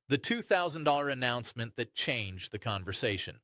The $2,000 announcement that changed the conversation.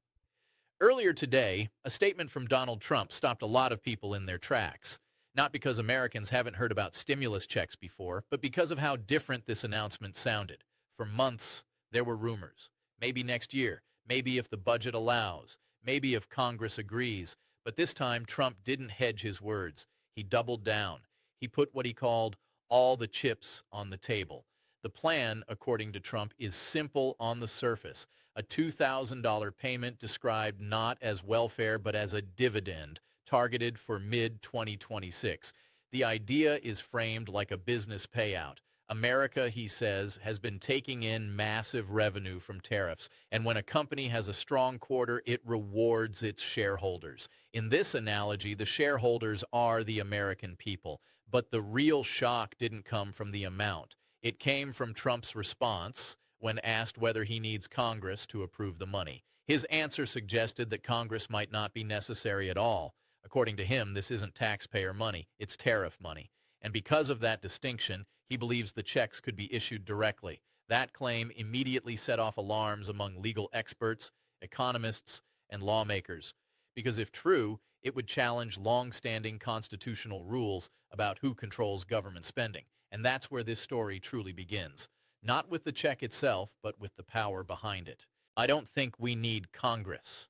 Earlier today, a statement from Donald Trump stopped a lot of people in their tracks. Not because Americans haven't heard about stimulus checks before, but because of how different this announcement sounded. For months, there were rumors. Maybe next year, maybe if the budget allows, maybe if Congress agrees. But this time, Trump didn't hedge his words. He doubled down. He put what he called all the chips on the table. The plan, according to Trump, is simple on the surface. A $2,000 payment described not as welfare but as a dividend targeted for mid-2026. The idea is framed like a business payout. America, he says, has been taking in massive revenue from tariffs, and when a company has a strong quarter, it rewards its shareholders. In this analogy, the shareholders are the American people, but the real shock didn't come from the amount. It came from Trump's response when asked whether he needs Congress to approve the money. His answer suggested that Congress might not be necessary at all. According to him, this isn't taxpayer money, it's tariff money. And because of that distinction, he believes the checks could be issued directly. That claim immediately set off alarms among legal experts, economists, and lawmakers. Because if true, it would challenge long-standing constitutional rules about who controls government spending. And that's where this story truly begins. Not with the check itself, but with the power behind it. I don't think we need Congress.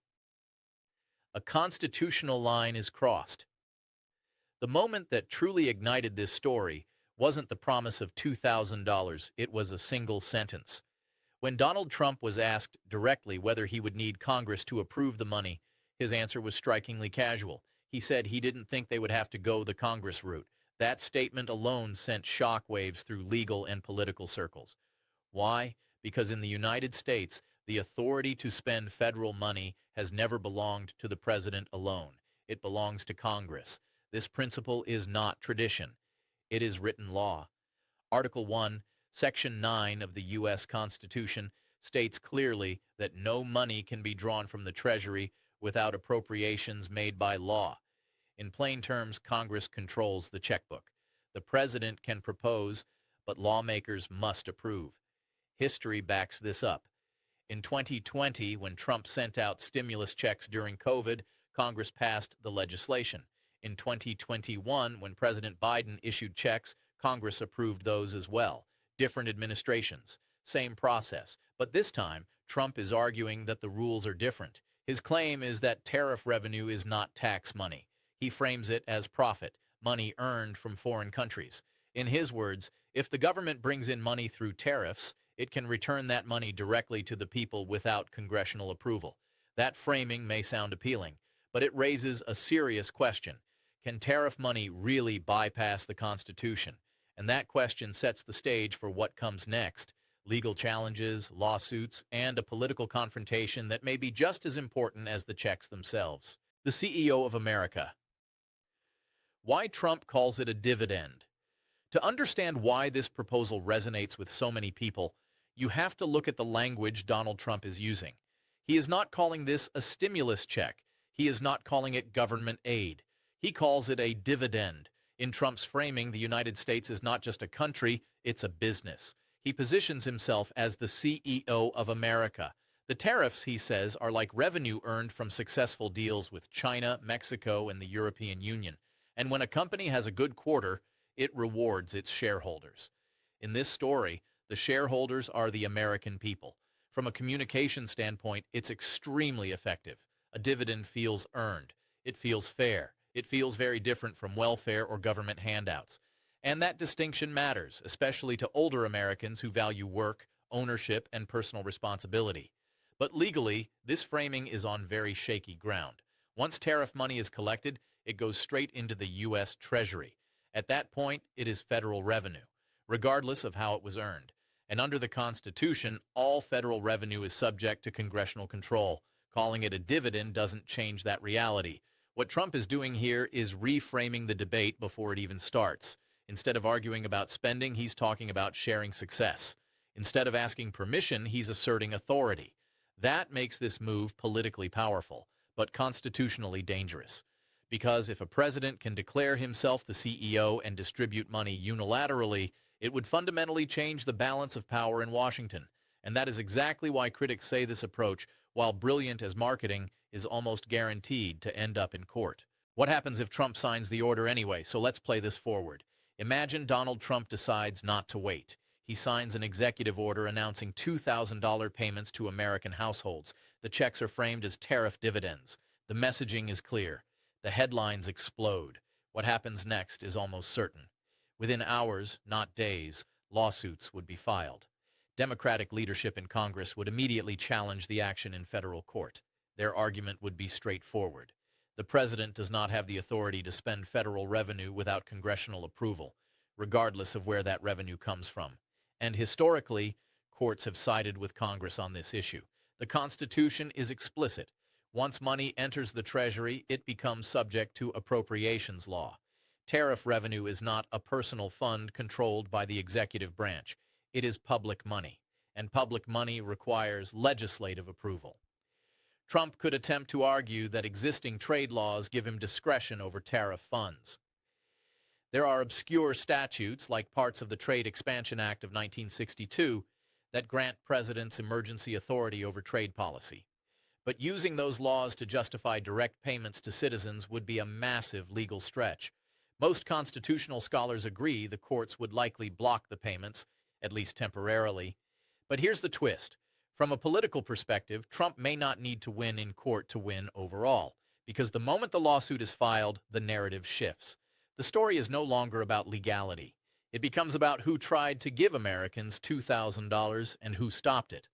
A constitutional line is crossed. The moment that truly ignited this story wasn't the promise of $2,000, it was a single sentence. When Donald Trump was asked directly whether he would need Congress to approve the money, his answer was strikingly casual. He said he didn't think they would have to go the Congress route. That statement alone sent shockwaves through legal and political circles. Why? Because in the United States, the authority to spend federal money has never belonged to the president alone. It belongs to Congress. This principle is not tradition. It is written law. Article 1, Section 9 of the U.S. Constitution states clearly that no money can be drawn from the Treasury without appropriations made by law. In plain terms, Congress controls the checkbook. The president can propose, but lawmakers must approve. History backs this up. In 2020, when Trump sent out stimulus checks during COVID, Congress passed the legislation. In 2021, when President Biden issued checks, Congress approved those as well. Different administrations, same process. But this time, Trump is arguing that the rules are different. His claim is that tariff revenue is not tax money. He frames it as profit, money earned from foreign countries. In his words, if the government brings in money through tariffs, it can return that money directly to the people without congressional approval. That framing may sound appealing, but it raises a serious question. Can tariff money really bypass the Constitution? And that question sets the stage for what comes next: legal challenges, lawsuits, and a political confrontation that may be just as important as the checks themselves. The CEO of America. Why Trump calls it a dividend. To understand why this proposal resonates with so many people, you have to look at the language Donald Trump is using. He is not calling this a stimulus check. He is not calling it government aid. He calls it a dividend. In Trump's framing, the United States is not just a country, it's a business. He positions himself as the CEO of America. The tariffs, he says, are like revenue earned from successful deals with China, Mexico, and the European Union. And when a company has a good quarter, it rewards its shareholders. In this story, the shareholders are the American people. From a communication standpoint, it's extremely effective. A dividend feels earned. It feels fair. It feels very different from welfare or government handouts. And that distinction matters, especially to older Americans who value work, ownership, and personal responsibility. But legally, this framing is on very shaky ground. Once tariff money is collected, it goes straight into the U.S. Treasury. At that point, it is federal revenue, regardless of how it was earned. And under the Constitution, all federal revenue is subject to congressional control. Calling it a dividend doesn't change that reality. What Trump is doing here is reframing the debate before it even starts. Instead of arguing about spending, he's talking about sharing success. Instead of asking permission, he's asserting authority. That makes this move politically powerful, but constitutionally dangerous. Because if a president can declare himself the CEO and distribute money unilaterally, it would fundamentally change the balance of power in Washington. And that is exactly why critics say this approach, while brilliant as marketing, is almost guaranteed to end up in court. What happens if Trump signs the order anyway? So let's play this forward. Imagine Donald Trump decides not to wait. He signs an executive order announcing $2,000 payments to American households. The checks are framed as tariff dividends. The messaging is clear. The headlines explode. What happens next is almost certain. Within hours, not days, lawsuits would be filed. Democratic leadership in Congress would immediately challenge the action in federal court. Their argument would be straightforward. The president does not have the authority to spend federal revenue without congressional approval, regardless of where that revenue comes from. And historically, courts have sided with Congress on this issue. The Constitution is explicit. Once money enters the Treasury, it becomes subject to appropriations law. Tariff revenue is not a personal fund controlled by the executive branch. It is public money, and public money requires legislative approval. Trump could attempt to argue that existing trade laws give him discretion over tariff funds. There are obscure statutes, like parts of the Trade Expansion Act of 1962, that grant presidents emergency authority over trade policy. But using those laws to justify direct payments to citizens would be a massive legal stretch. Most constitutional scholars agree the courts would likely block the payments, at least temporarily. But here's the twist. From a political perspective, Trump may not need to win in court to win overall, because the moment the lawsuit is filed, the narrative shifts. The story is no longer about legality. It becomes about who tried to give Americans $2,000 and who stopped it.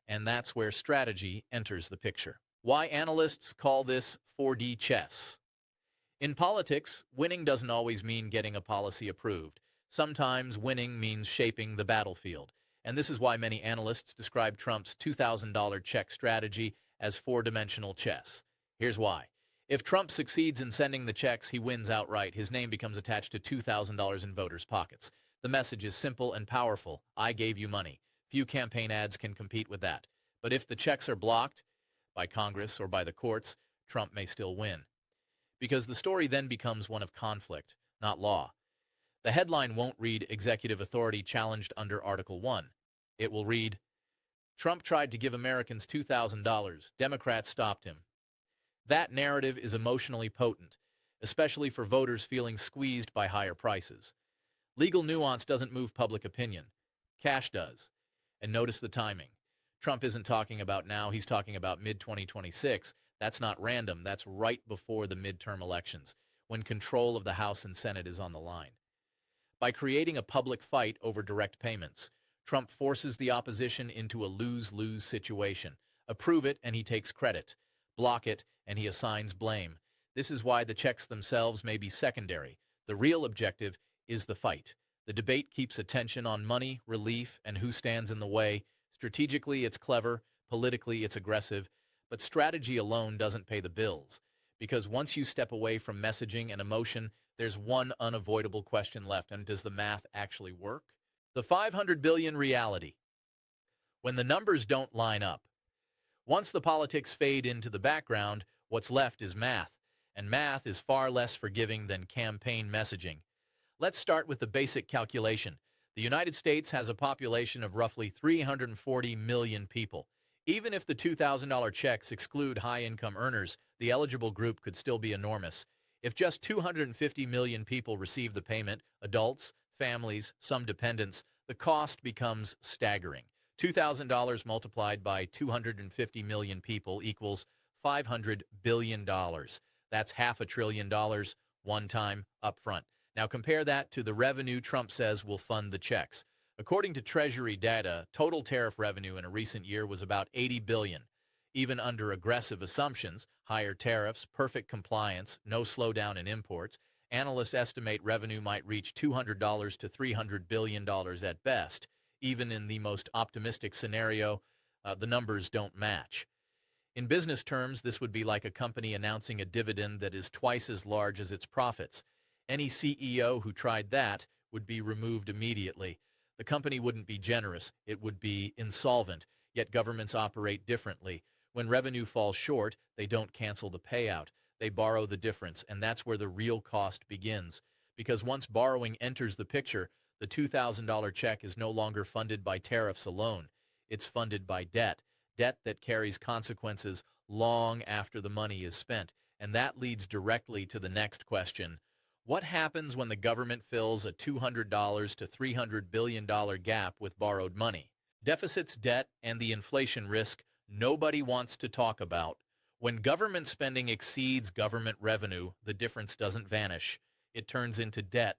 And that's where strategy enters the picture. Why analysts call this 4D chess. In politics, winning doesn't always mean getting a policy approved. Sometimes winning means shaping the battlefield. And this is why many analysts describe Trump's $2,000 check strategy as four-dimensional chess. Here's why. If Trump succeeds in sending the checks, he wins outright. His name becomes attached to $2,000 in voters' pockets. The message is simple and powerful. I gave you money. Few campaign ads can compete with that. But if the checks are blocked by Congress or by the courts, Trump may still win. Because the story then becomes one of conflict, not law. The headline won't read Executive Authority Challenged under Article 1. It will read, Trump tried to give Americans $2,000. Democrats stopped him. That narrative is emotionally potent, especially for voters feeling squeezed by higher prices. Legal nuance doesn't move public opinion. Cash does. And notice the timing. Trump isn't talking about now, he's talking about mid-2026. That's not random. That's right before the midterm elections, when control of the House and Senate is on the line. By creating a public fight over direct payments, Trump forces the opposition into a lose-lose situation. Approve it, and he takes credit. Block it, and he assigns blame. This is why the checks themselves may be secondary. The real objective is the fight. The debate keeps attention on money, relief, and who stands in the way. Strategically, it's clever. Politically, it's aggressive. But strategy alone doesn't pay the bills. Because once you step away from messaging and emotion, there's one unavoidable question left, and does the math actually work? The $500 billion reality. When the numbers don't line up. Once the politics fade into the background, what's left is math, and math is far less forgiving than campaign messaging. Let's start with the basic calculation. The United States has a population of roughly 340 million people. Even if the $2,000 checks exclude high-income earners, the eligible group could still be enormous. If just 250 million people receive the payment, adults, families, some dependents, the cost becomes staggering. $2,000 multiplied by 250 million people equals $500 billion. That's $500 billion one time upfront. Now compare that to the revenue Trump says will fund the checks. According to Treasury data, total tariff revenue in a recent year was about $80 billion. Even under aggressive assumptions, higher tariffs, perfect compliance, no slowdown in imports, analysts estimate revenue might reach $200 to $300 billion at best. Even in the most optimistic scenario, the numbers don't match. In business terms, this would be like a company announcing a dividend that is twice as large as its profits. Any CEO who tried that would be removed immediately. The company wouldn't be generous, it would be insolvent, yet governments operate differently. When revenue falls short, they don't cancel the payout. They borrow the difference, and that's where the real cost begins. Because once borrowing enters the picture, the $2,000 check is no longer funded by tariffs alone. It's funded by debt, debt that carries consequences long after the money is spent. And that leads directly to the next question. What happens when the government fills a $200 to $300 billion gap with borrowed money? Deficits, debt, and the inflation risk nobody wants to talk about. When government spending exceeds government revenue, the difference doesn't vanish. It turns into debt.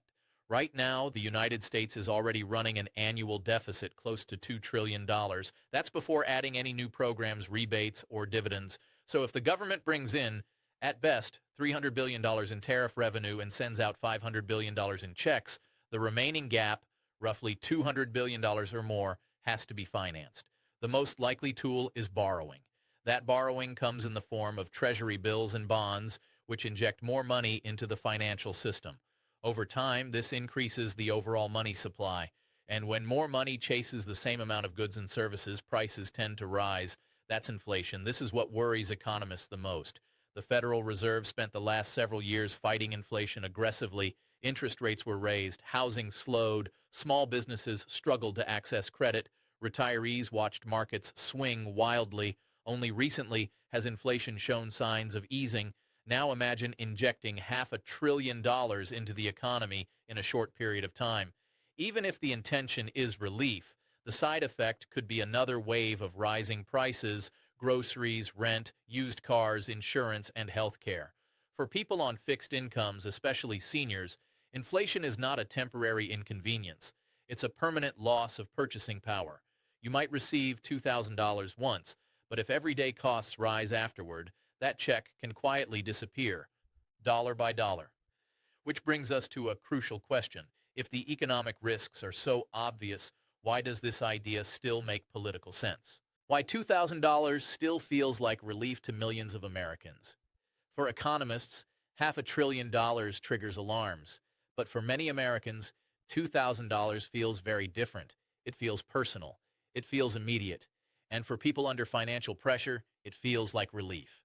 Right now, the United States is already running an annual deficit close to $2 trillion. That's before adding any new programs, rebates, or dividends. So if the government brings in, at best, $300 billion in tariff revenue and sends out $500 billion in checks, the remaining gap, roughly $200 billion or more, has to be financed. The most likely tool is borrowing. That borrowing comes in the form of treasury bills and bonds, which inject more money into the financial system. Over time, this increases the overall money supply. And when more money chases the same amount of goods and services, prices tend to rise. That's inflation. This is what worries economists the most. The Federal Reserve spent the last several years fighting inflation aggressively. Interest rates were raised, housing slowed, small businesses struggled to access credit, retirees watched markets swing wildly. Only recently has inflation shown signs of easing. Now imagine injecting $500 billion into the economy in a short period of time. Even if the intention is relief, the side effect could be another wave of rising prices, groceries, rent, used cars, insurance, and health care. For people on fixed incomes, especially seniors, inflation is not a temporary inconvenience. It's a permanent loss of purchasing power. You might receive $2,000 once, but if everyday costs rise afterward, that check can quietly disappear, dollar by dollar. Which brings us to a crucial question. If the economic risks are so obvious, why does this idea still make political sense? Why $2,000 still feels like relief to millions of Americans? For economists, $500 billion triggers alarms. But for many Americans, $2,000 feels very different. It feels personal. It feels immediate. And for people under financial pressure, it feels like relief.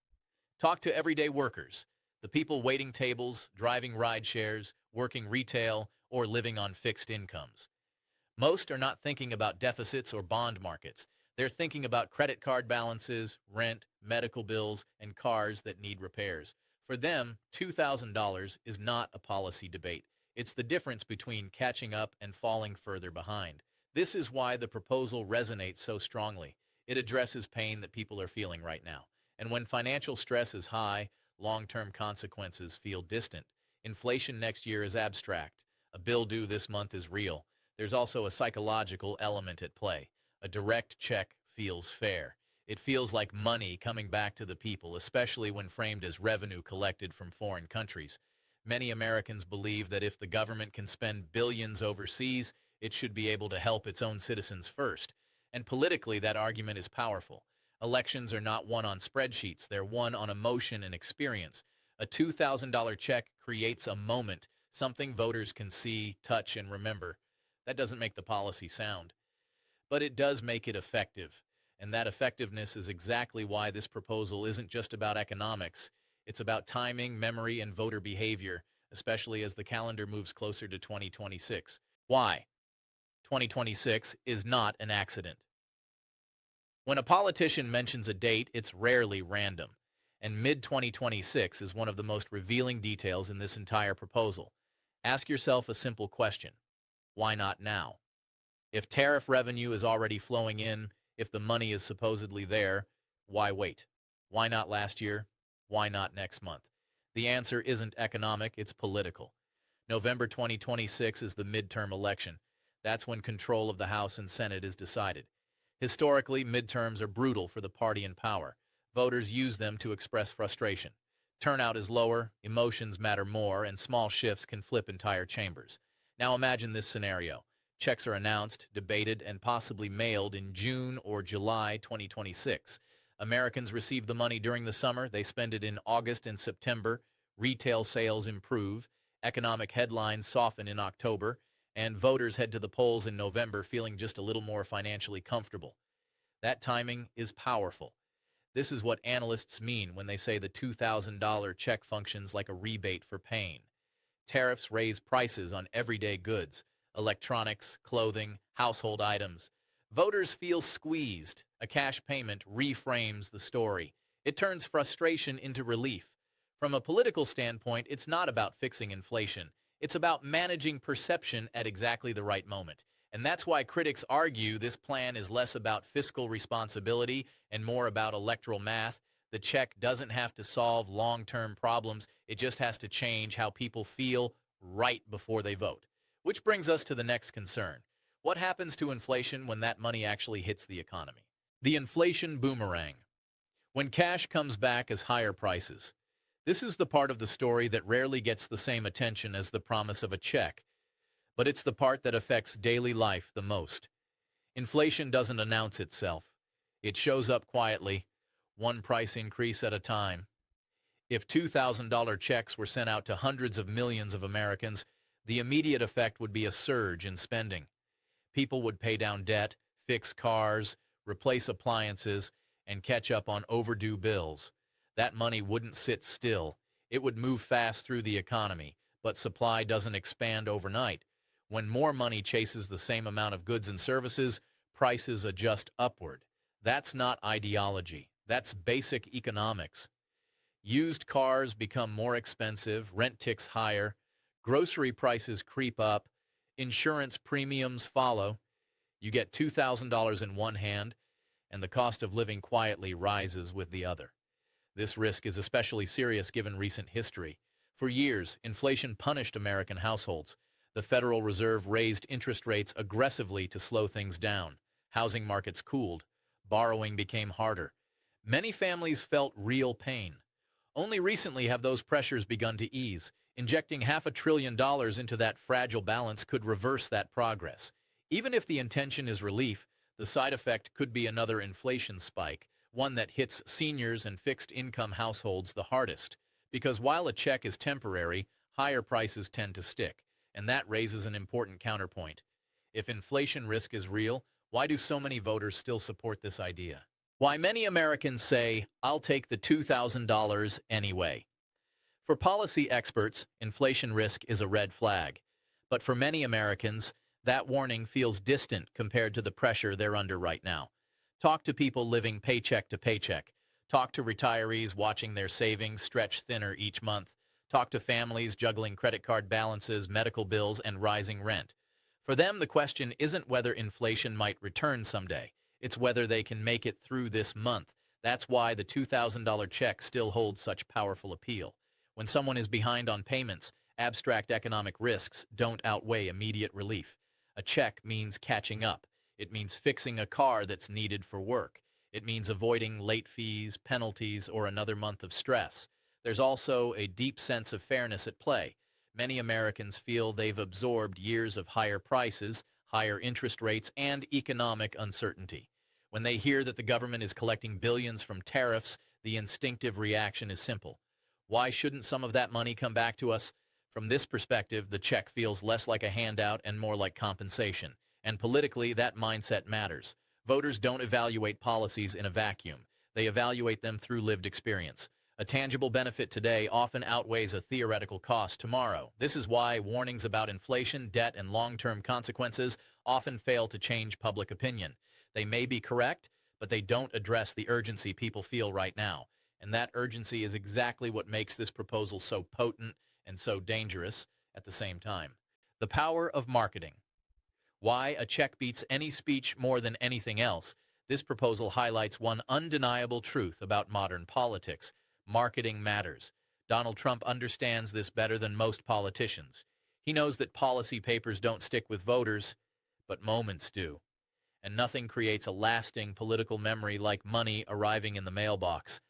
Talk to everyday workers, the people waiting tables, driving ride shares, working retail, or living on fixed incomes. Most are not thinking about deficits or bond markets. They're thinking about credit card balances, rent, medical bills, and cars that need repairs. For them, $2,000 is not a policy debate. It's the difference between catching up and falling further behind. This is why the proposal resonates so strongly. It addresses pain that people are feeling right now. And when financial stress is high, long-term consequences feel distant. Inflation next year is abstract. A bill due this month is real. There's also a psychological element at play. A direct check feels fair. It feels like money coming back to the people, especially when framed as revenue collected from foreign countries. Many Americans believe that if the government can spend billions overseas, it should be able to help its own citizens first. And politically, that argument is powerful. Elections are not won on spreadsheets. They're won on emotion and experience. A $2,000 check creates a moment, something voters can see, touch, and remember. That doesn't make the policy sound, but it does make it effective. And that effectiveness is exactly why this proposal isn't just about economics. It's about timing, memory, and voter behavior, especially as the calendar moves closer to 2026. Why? 2026 is not an accident. When a politician mentions a date, it's rarely random, and mid-2026 is one of the most revealing details in this entire proposal. Ask yourself a simple question. Why not now? If tariff revenue is already flowing in, if the money is supposedly there, why wait? Why not last year? Why not next month? The answer isn't economic, it's political. November 2026 is the midterm election. That's when control of the House and Senate is decided. Historically, midterms are brutal for the party in power. Voters use them to express frustration. Turnout is lower, emotions matter more, and small shifts can flip entire chambers. Now imagine this scenario. Checks are announced, debated, and possibly mailed in June or July 2026. Americans receive the money during the summer, they spend it in August and September, retail sales improve, economic headlines soften in October, and voters head to the polls in November feeling just a little more financially comfortable. That timing is powerful. This is what analysts mean when they say the $2,000 check functions like a rebate for pain. Tariffs raise prices on everyday goods, electronics, clothing, household items. Voters feel squeezed. A cash payment reframes the story. It turns frustration into relief. From a political standpoint, it's not about fixing inflation. It's about managing perception at exactly the right moment. And that's why critics argue this plan is less about fiscal responsibility and more about electoral math. The check doesn't have to solve long-term problems. It just has to change how people feel right before they vote. Which brings us to the next concern. What happens to inflation when that money actually hits the economy? The inflation boomerang. When cash comes back as higher prices. This is the part of the story that rarely gets the same attention as the promise of a check, but it's the part that affects daily life the most. Inflation doesn't announce itself. It shows up quietly, one price increase at a time. If $2,000 checks were sent out to hundreds of millions of Americans, the immediate effect would be a surge in spending. People would pay down debt, fix cars, replace appliances, and catch up on overdue bills. That money wouldn't sit still. It would move fast through the economy, but supply doesn't expand overnight. When more money chases the same amount of goods and services, prices adjust upward. That's not ideology. That's basic economics. Used cars become more expensive, rent ticks higher, grocery prices creep up, insurance premiums follow. You get $2,000 in one hand, and the cost of living quietly rises with the other. This risk is especially serious given recent history. For years, inflation punished American households. The Federal Reserve raised interest rates aggressively to slow things down. Housing markets cooled. Borrowing became harder. Many families felt real pain. Only recently have those pressures begun to ease. Injecting $500 billion into that fragile balance could reverse that progress. Even if the intention is relief, the side effect could be another inflation spike, one that hits seniors and fixed-income households the hardest. Because while a check is temporary, higher prices tend to stick. And that raises an important counterpoint. If inflation risk is real, why do so many voters still support this idea? Why many Americans say, "I'll take the $2,000 anyway." For policy experts, inflation risk is a red flag. But for many Americans, that warning feels distant compared to the pressure they're under right now. Talk to people living paycheck to paycheck. Talk to retirees watching their savings stretch thinner each month. Talk to families juggling credit card balances, medical bills, and rising rent. For them, the question isn't whether inflation might return someday. It's whether they can make it through this month. That's why the $2,000 check still holds such powerful appeal. When someone is behind on payments, abstract economic risks don't outweigh immediate relief. A check means catching up. It means fixing a car that's needed for work. It means avoiding late fees, penalties, or another month of stress. There's also a deep sense of fairness at play. Many Americans feel they've absorbed years of higher prices, higher interest rates, and economic uncertainty. When they hear that the government is collecting billions from tariffs, the instinctive reaction is simple. Why shouldn't some of that money come back to us? From this perspective, the check feels less like a handout and more like compensation. And politically, that mindset matters. Voters don't evaluate policies in a vacuum. They evaluate them through lived experience. A tangible benefit today often outweighs a theoretical cost tomorrow. This is why warnings about inflation, debt, and long-term consequences often fail to change public opinion. They may be correct, but they don't address the urgency people feel right now. And that urgency is exactly what makes this proposal so potent and so dangerous at the same time. The power of marketing. Why a check beats any speech more than anything else. This proposal highlights one undeniable truth about modern politics. Marketing matters. Donald Trump understands this better than most politicians. He knows that policy papers don't stick with voters, but moments do. And nothing creates a lasting political memory like money arriving in the mailbox.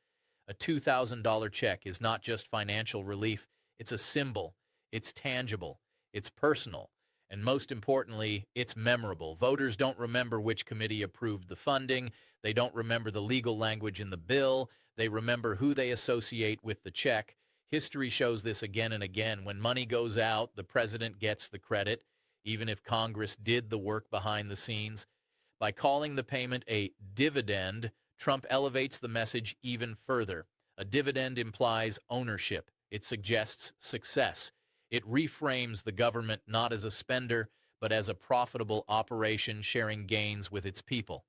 A $2,000 check is not just financial relief, it's a symbol, it's tangible, it's personal, and most importantly, it's memorable. Voters don't remember which committee approved the funding, they don't remember the legal language in the bill, they remember who they associate with the check. History shows this again and again. When money goes out, the president gets the credit, even if Congress did the work behind the scenes. By calling the payment a dividend, Trump elevates the message even further. A dividend implies ownership. It suggests success. It reframes the government not as a spender, but as a profitable operation sharing gains with its people.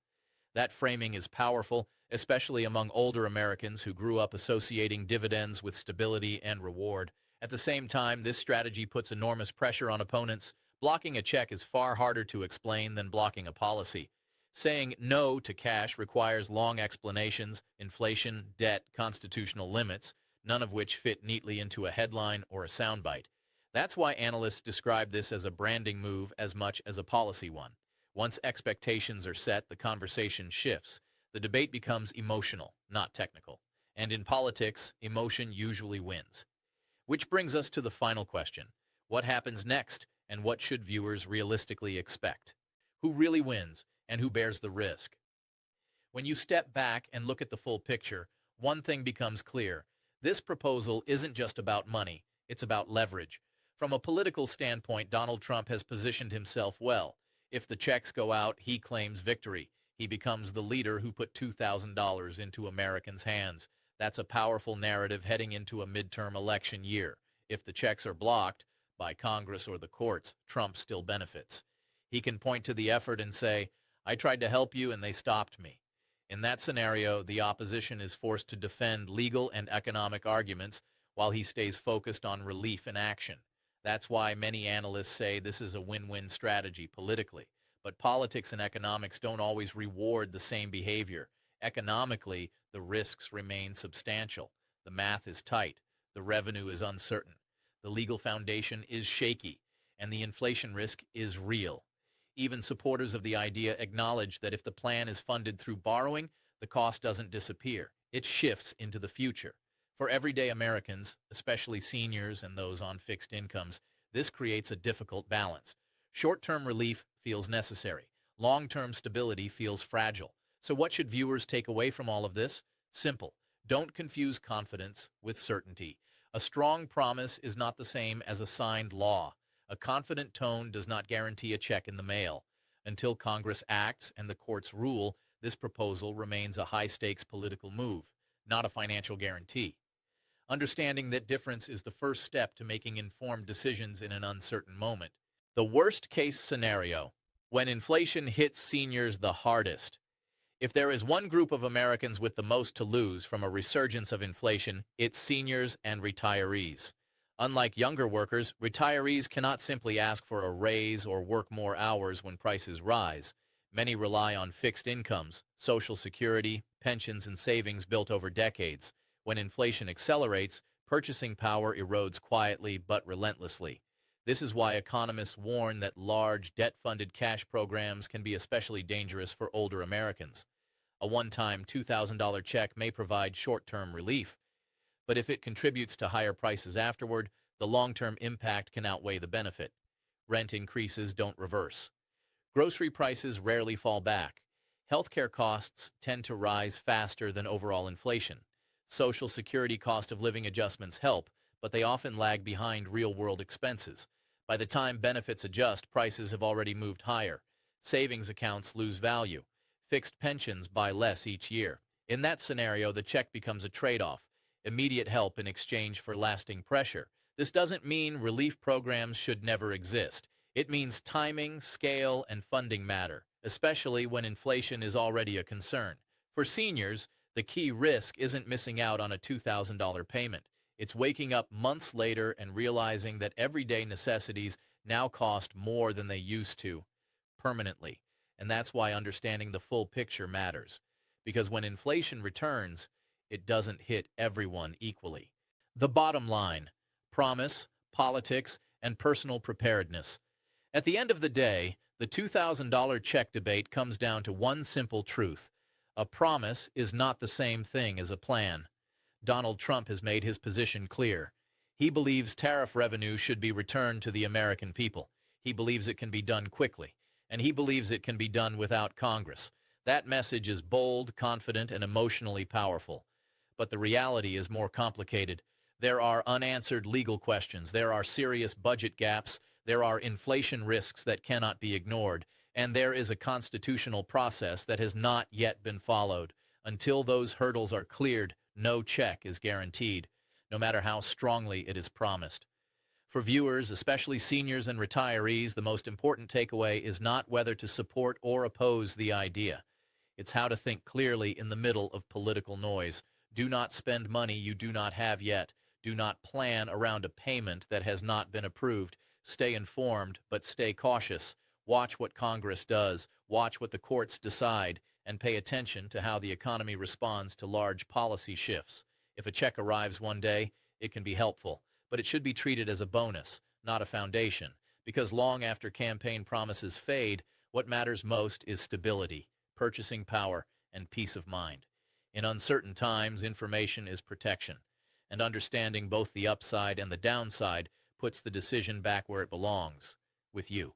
That framing is powerful, especially among older Americans who grew up associating dividends with stability and reward. At the same time, this strategy puts enormous pressure on opponents. Blocking a check is far harder to explain than blocking a policy. Saying no to cash requires long explanations, inflation, debt, constitutional limits, none of which fit neatly into a headline or a soundbite. That's why analysts describe this as a branding move as much as a policy one. Once expectations are set, the conversation shifts. The debate becomes emotional, not technical. And in politics, emotion usually wins. Which brings us to the final question. What happens next, and what should viewers realistically expect? Who really wins, and who bears the risk? When you step back and look at the full picture, one thing becomes clear. This proposal isn't just about money, it's about leverage. From a political standpoint, Donald Trump has positioned himself well. If the checks go out, he claims victory. He becomes the leader who put $2,000 into Americans' hands. That's a powerful narrative heading into a midterm election year. If the checks are blocked by Congress or the courts, Trump still benefits. He can point to the effort and say, "I tried to help you and they stopped me." In that scenario, the opposition is forced to defend legal and economic arguments while he stays focused on relief and action. That's why many analysts say this is a win-win strategy politically. But politics and economics don't always reward the same behavior. Economically, the risks remain substantial. The math is tight. The revenue is uncertain. The legal foundation is shaky. And the inflation risk is real. Even supporters of the idea acknowledge that if the plan is funded through borrowing, the cost doesn't disappear. It shifts into the future. For everyday Americans, especially seniors and those on fixed incomes, this creates a difficult balance. Short-term relief feels necessary. Long-term stability feels fragile. So what should viewers take away from all of this? Simple. Don't confuse confidence with certainty. A strong promise is not the same as a signed law. A confident tone does not guarantee a check in the mail. Until Congress acts and the courts rule, this proposal remains a high-stakes political move, not a financial guarantee. Understanding that difference is the first step to making informed decisions in an uncertain moment. The worst-case scenario, when inflation hits seniors the hardest. If there is one group of Americans with the most to lose from a resurgence of inflation, it's seniors and retirees. Unlike younger workers, retirees cannot simply ask for a raise or work more hours when prices rise. Many rely on fixed incomes, Social Security, pensions, and savings built over decades. When inflation accelerates, purchasing power erodes quietly but relentlessly. This is why economists warn that large, debt-funded cash programs can be especially dangerous for older Americans. A one-time $2,000 check may provide short-term relief, but if it contributes to higher prices afterward, the long-term impact can outweigh the benefit. Rent increases don't reverse. Grocery prices rarely fall back. Healthcare costs tend to rise faster than overall inflation. Social Security cost of living adjustments help, but they often lag behind real-world expenses. By the time benefits adjust, prices have already moved higher. Savings accounts lose value. Fixed pensions buy less each year. In that scenario, the check becomes a trade-off, immediate help in exchange for lasting pressure. This doesn't mean relief programs should never exist. It means timing, scale, and funding matter, especially when inflation is already a concern. For seniors, the key risk isn't missing out on a $2,000 payment. It's waking up months later and realizing that everyday necessities now cost more than they used to, permanently. And that's why understanding the full picture matters. Because when inflation returns, it doesn't hit everyone equally. The bottom line: promise, politics, and personal preparedness. At the end of the day, the $2,000 check debate comes down to one simple truth. A promise is not the same thing as a plan. Donald Trump has made his position clear. He believes tariff revenue should be returned to the American people. He believes it can be done quickly, and he believes it can be done without Congress. That message is bold, confident, and emotionally powerful. But the reality is more complicated. There are unanswered legal questions. There are serious budget gaps. There are inflation risks that cannot be ignored. And there is a constitutional process that has not yet been followed. Until those hurdles are cleared, no check is guaranteed, no matter how strongly it is promised. For viewers, especially seniors and retirees, the most important takeaway is not whether to support or oppose the idea. It's how to think clearly in the middle of political noise. Do not spend money you do not have yet. Do not plan around a payment that has not been approved. Stay informed, but stay cautious. Watch what Congress does. Watch what the courts decide, and pay attention to how the economy responds to large policy shifts. If a check arrives one day, it can be helpful, but it should be treated as a bonus, not a foundation, because long after campaign promises fade, what matters most is stability, purchasing power, and peace of mind. In uncertain times, information is protection, and understanding both the upside and the downside puts the decision back where it belongs, with you.